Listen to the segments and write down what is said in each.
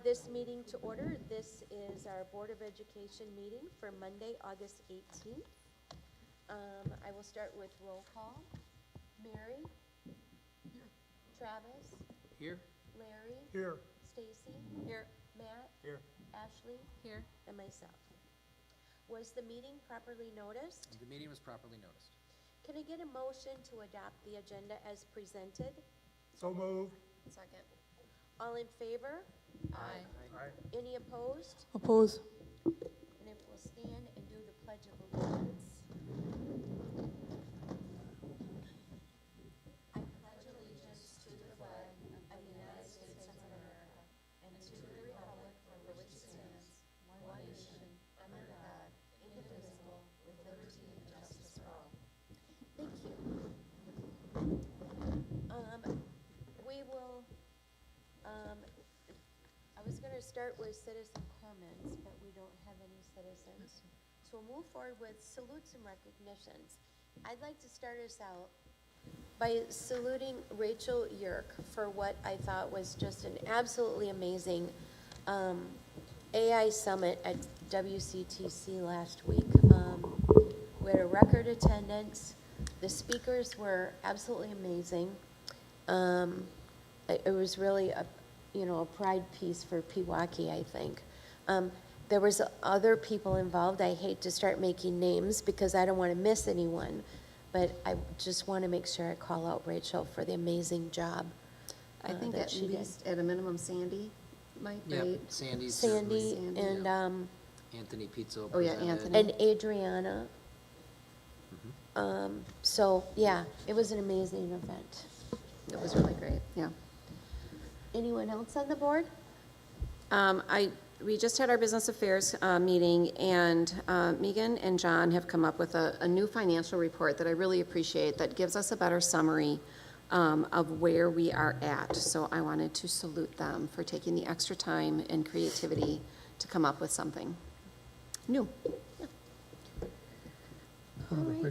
This meeting to order. This is our Board of Education meeting for Monday, August 18th. I will start with roll call. Mary? Here. Travis? Here. Larry? Here. Stacy? Here. Matt? Here. Ashley? Here. And myself. Was the meeting properly noticed? The meeting was properly noticed. Can I get a motion to adopt the agenda as presented? So moved. Second. All in favor? Aye. Aye. Any opposed? Oppose. And if we'll stand and do the Pledge of Allegiance. I pledge allegiance to the flag of the United States of America and to the republic for which it stands, one nation, under God, indivisible, with liberty and justice for all. Thank you. We will, I was gonna start with citizen comments, but we don't have any citizens. So we'll move forward with salutes and recognitions. I'd like to start us out by saluting Rachel Yerk for what I thought was just an absolutely amazing AI summit at WCTC last week. We had a record attendance. The speakers were absolutely amazing. It was really a pride piece for Pewaukee, I think. There was other people involved. I hate to start making names because I don't want to miss anyone, but I just want to make sure I call out Rachel for the amazing job I think that at she did. least, at a minimum, Sandy might, Yep. right? Sandy's Sandy certainly- and Anthony Pizzo. Oh, yeah, presented. Anthony. and Adriana. So yeah, it was an amazing event. It was really great, yeah. Anyone else on the board? We just had our business affairs meeting, and Megan and John have come up with a new financial report that I really appreciate, that gives us a better summary of where we are at. So I wanted to salute them for taking the extra time and creativity to come up with something new. One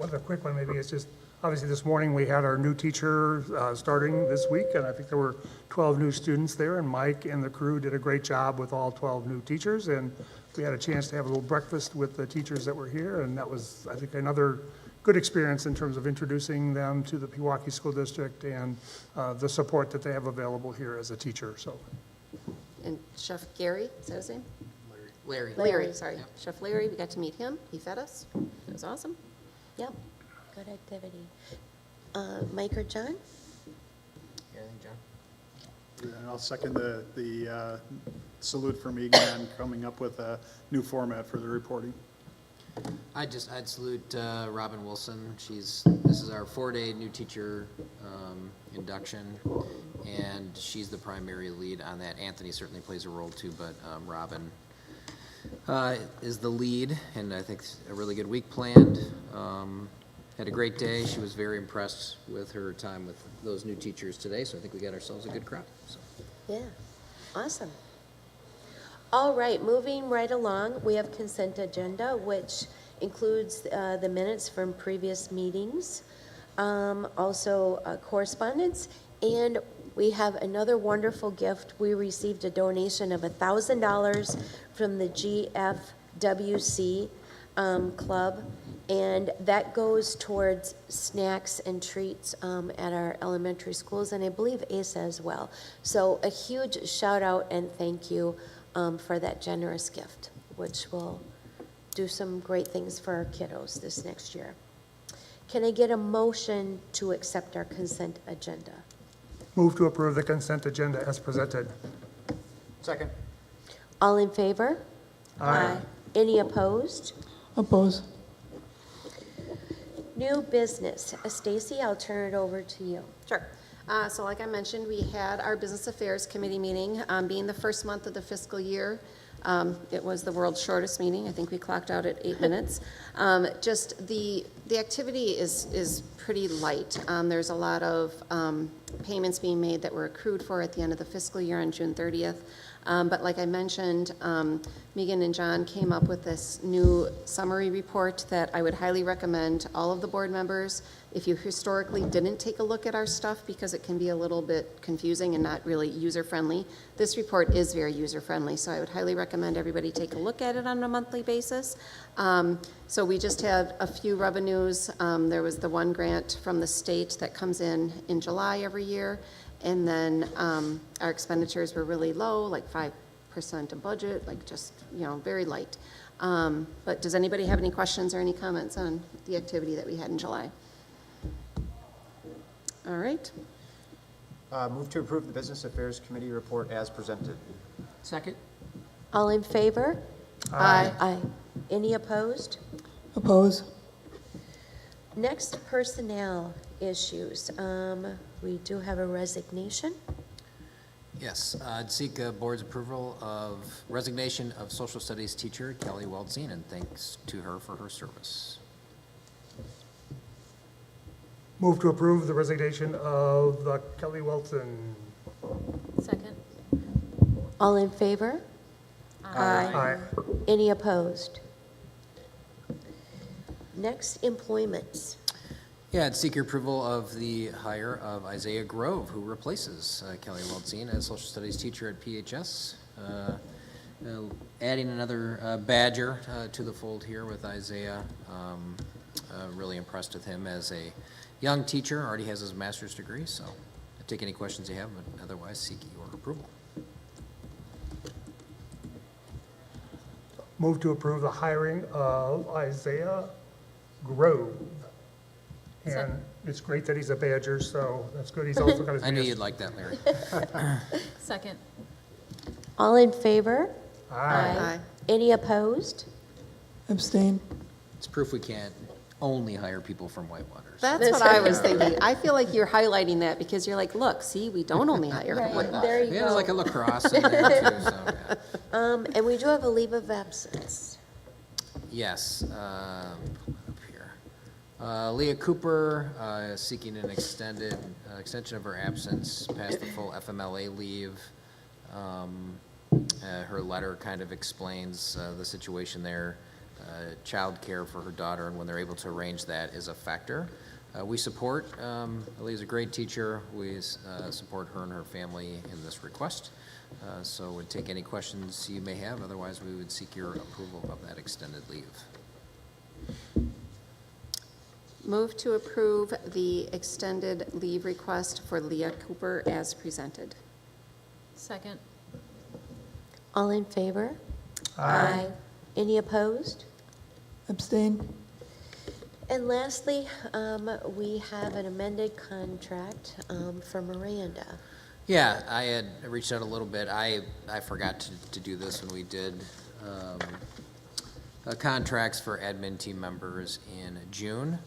other quick one maybe, it's just, obviously this morning we had our new teacher starting this week, and I think there were 12 new students there, and Mike and the crew did a great job with all 12 new teachers, and we had a chance to have a little breakfast with the teachers that were here, and that was, I think, another good experience in terms of introducing them to the Pewaukee School District and the support that they have available here as a teacher, so. And Chef Gary, is that his name? Larry. Larry, sorry. Yep. Chef Larry, we got to meet him. He fed us. It was awesome. Yep, good activity. Mike or John? Anything, John? And I'll second the salute from Megan on coming up with a new format for the reporting. I'd salute Robin Wilson. This is our 4-day new teacher induction, and she's the primary lead on that. Anthony certainly plays a role too, but Robin is the lead, and I think a really good week planned. Had a great day. She was very impressed with her time with those new teachers today, so I think we got ourselves a good crowd. So. Yeah, awesome. All right, moving right along, we have consent agenda, which includes the minutes from previous meetings, also correspondence, and we have another wonderful gift. We received a donation of $1,000 from the GFWC Club, and that goes towards snacks and treats at our elementary schools, and I believe ASA as well. So a huge shout out and thank you for that generous gift, which will do some great things for our kiddos this next year. Can I get a motion to accept our consent agenda? Move to approve the consent agenda as presented. Second. All in favor? Aye. Any opposed? Oppose. New business. Stacy, I'll turn it over to you. Sure. So like I mentioned, we had our Business Affairs Committee meeting. Being the first month of the fiscal year, it was the world's shortest meeting. I think we clocked out at 8 minutes. Just the activity is pretty light. There's a lot of payments being made that were accrued for at the end of the fiscal year on June 30th. But like I mentioned, Megan and John came up with this new summary report that I would highly recommend all of the board members. If you historically didn't take a look at our stuff because it can be a little bit confusing and not really user-friendly, this report is very user-friendly, so I would highly recommend everybody take a look at it on a monthly basis. So we just had a few revenues. There was the one grant from the state that comes in July every year, and then our expenditures were really low, like 5% of budget, like just, very light. But does anybody have any questions or any comments on the activity that we had in July? All right. Move to approve the Business Affairs Committee report as presented. Second? All in favor? Aye. Aye. Any opposed? Oppose. Next, personnel issues. We do have a resignation. Yes, I'd seek a board's approval of resignation of social studies teacher Kelly Weltzine, and thanks to her for her service. Move to approve the resignation of Kelly Wilson. Second. All in favor? Aye. Any opposed? Next, employments. Yeah, I'd seek your approval of the hire of Isaiah Grove, who replaces Kelly Weltzine as social studies teacher at PHS. Adding another Badger to the fold here with Isaiah. Really impressed with him as a young teacher, already has his master's degree, so I take any questions you have, but otherwise seek your approval. Move to approve the hiring of Isaiah Grove. And it's great that he's a Badger, so that's good. He's also got his. I knew you'd like that, Larry. Second. All in favor? Aye. Any opposed? Abstain. It's proof we can't only hire people from Whitewater. That's what I was thinking. I feel like you're highlighting that because you're like, look, see, we don't only hire. Right, there you Yeah, there's like a go. lacrosse in there too, so, yeah. And we do have a leave of absence. Yes, up here. Leah Cooper is seeking an extension of her absence past the full FMLA leave. Her letter kind of explains the situation there. Child care for her daughter, and when they're able to arrange that is a factor. We support, Leah's a great teacher. We support her and her family in this request. So would take any questions you may have. Otherwise, we would seek your approval of that extended leave. Move to approve the extended leave request for Leah Cooper as presented. Second. All in favor? Aye. Any opposed? Abstain. And lastly, we have an amended contract for Miranda. Yeah, I had reached out a little bit. I forgot to do this when we did contracts for admin team members in June.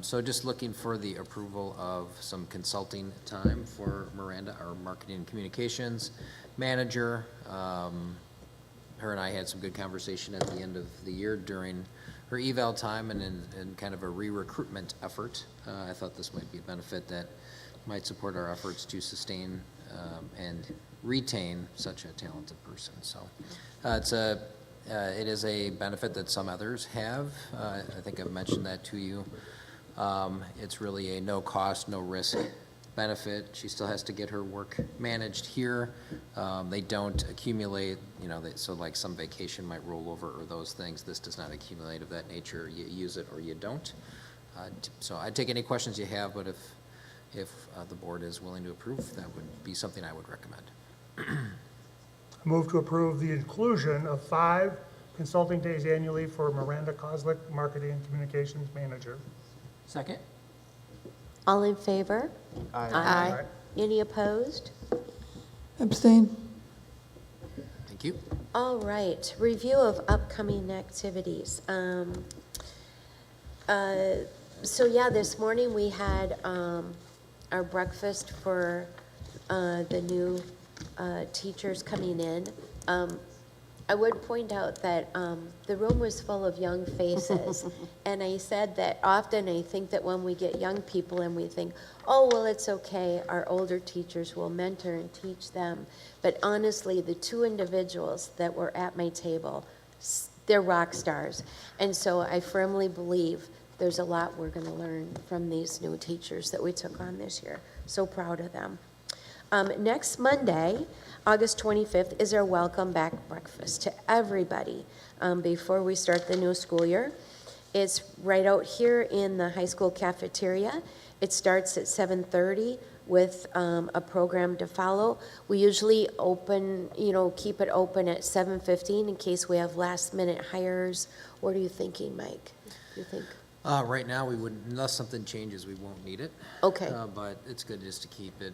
So just looking for the approval of some consulting time for Miranda, our marketing and communications manager. Her and I had some good conversation at the end of the year during her eval time and in kind of a re-recruitment effort. I thought this might be a benefit that might support our efforts to sustain and retain such a talented person. So it is a benefit that some others have. I think I've mentioned that to you. It's really a no cost, no risk benefit. She still has to get her work managed here. They don't accumulate, so like some vacation might roll over or those things. This does not accumulate of that nature. You use it or you don't. So I'd take any questions you have, but if the board is willing to approve, that would be something I would recommend. Move to approve the inclusion of 5 consulting days annually for Miranda Kozlik, Marketing and Communications Manager. Second? All in favor? Aye. Any opposed? Abstain. Thank you. All right, review of upcoming activities. So yeah, this morning we had our breakfast for the new teachers coming in. I would point out that the room was full of young faces. And I said that often I think that when we get young people and we think, oh, well, it's okay, our older teachers will mentor and teach them. But honestly, the two individuals that were at my table, they're rock stars. And so I firmly believe there's a lot we're going to learn from these new teachers that we took on this year. So proud of them. Next Monday, August 25th, is our welcome back breakfast to everybody before we start the new school year. It's right out here in the high school cafeteria. It starts at 7:30 with a program to follow. We usually keep it open at 7:15 in case we have last minute hires. What are you thinking, Mike? You think? Right now, we wouldn't, unless something changes, we won't need it. Okay. But it's good just to keep it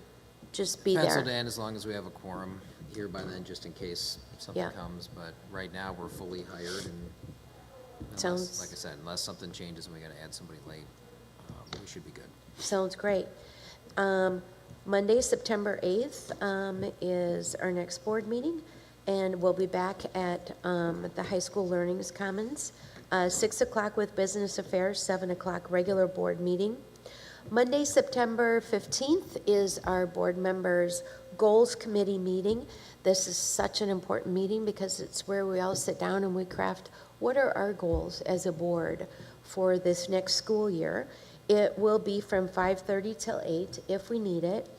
Just be penciled there. in as long as we have a quorum here by then, just in case something Yeah. comes. But right now, we're fully hired and Sounds- like I said, unless something changes and we gotta add somebody late, we should be good. Sounds great. Monday, September 8th is our next board meeting, and we'll be back at the High School Learnings Commons, 6 o'clock with Business Affairs, 7 o'clock regular board meeting. Monday, September 15th is our board members' Goals Committee meeting. This is such an important meeting because it's where we all sit down and we craft what are our goals as a board for this next school year. It will be from 5:30 till 8 if we need it.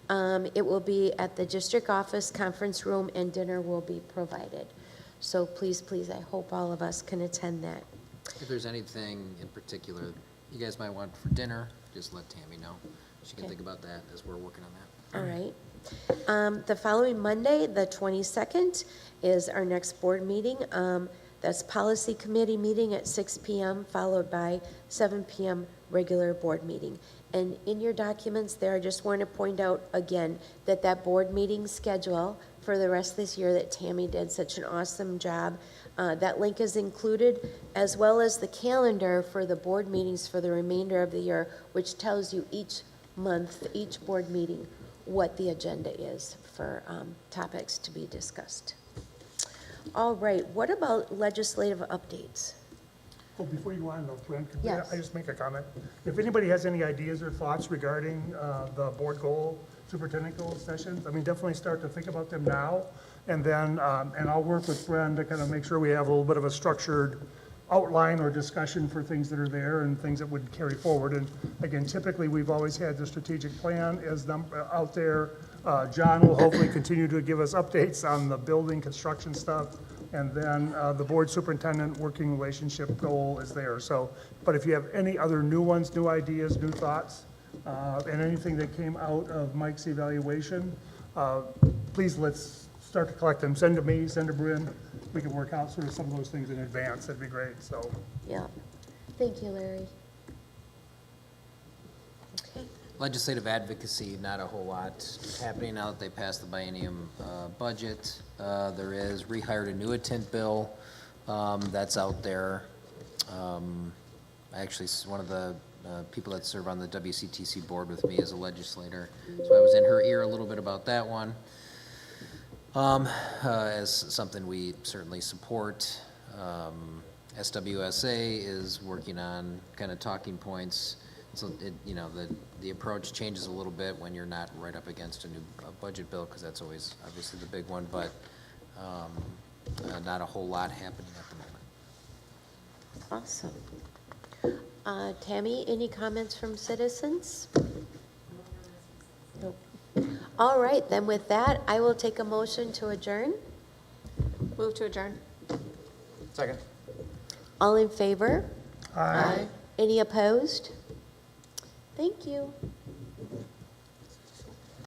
It will be at the district office conference room and dinner will be provided. So please, please, I hope all of us can attend that. If there's anything in particular you guys might want for dinner, just let Tammy know. She can Okay. think about that as we're working on that. All right. The following Monday, the 22nd, is our next board meeting. That's policy committee meeting at 6 PM, followed by 7 PM regular board meeting. And in your documents there, I just want to point out again that that board meeting schedule for the rest of this year that Tammy did such an awesome job, that link is included, as well as the calendar for the board meetings for the remainder of the year, which tells you each month, each board meeting, what the agenda is for topics to be discussed. All right, what about legislative updates? Well, before you go on though, Glenn, could Yes. I just make a comment? If anybody has any ideas or thoughts regarding the board goal, superintendent goal sessions, I mean, definitely start to think about them now. And then, and I'll work with Bren to kind of make sure we have a little bit of a structured outline or discussion for things that are there and things that would carry forward. And again, typically, we've always had the strategic plan out there. John will hopefully continue to give us updates on the building construction stuff. And then the board superintendent working relationship goal is there. So, but if you have any other new ones, new ideas, new thoughts, and anything that came out of Mike's evaluation, please let's start to collect them. Send to me, send to Bryn. We can work out sort of some of those things in advance. That'd be great, so. Yeah. Thank you, Larry. Okay. Legislative advocacy, not a whole lot happening now that they passed the biennium budget. There is rehired annuitant bill that's out there. Actually, one of the people that serve on the WCTC board with me is a legislator, so I was in her ear a little bit about that one. As something we certainly support. SWSA is working on kind of talking points. So the approach changes a little bit when you're not right up against a new budget bill, because that's always obviously the big one, but not a whole lot happening at the moment. Awesome. Tammy, any comments from citizens? Nope. All right, then with that, I will take a motion to adjourn. Move to adjourn. Second. All in favor? Aye. Any opposed? Thank you.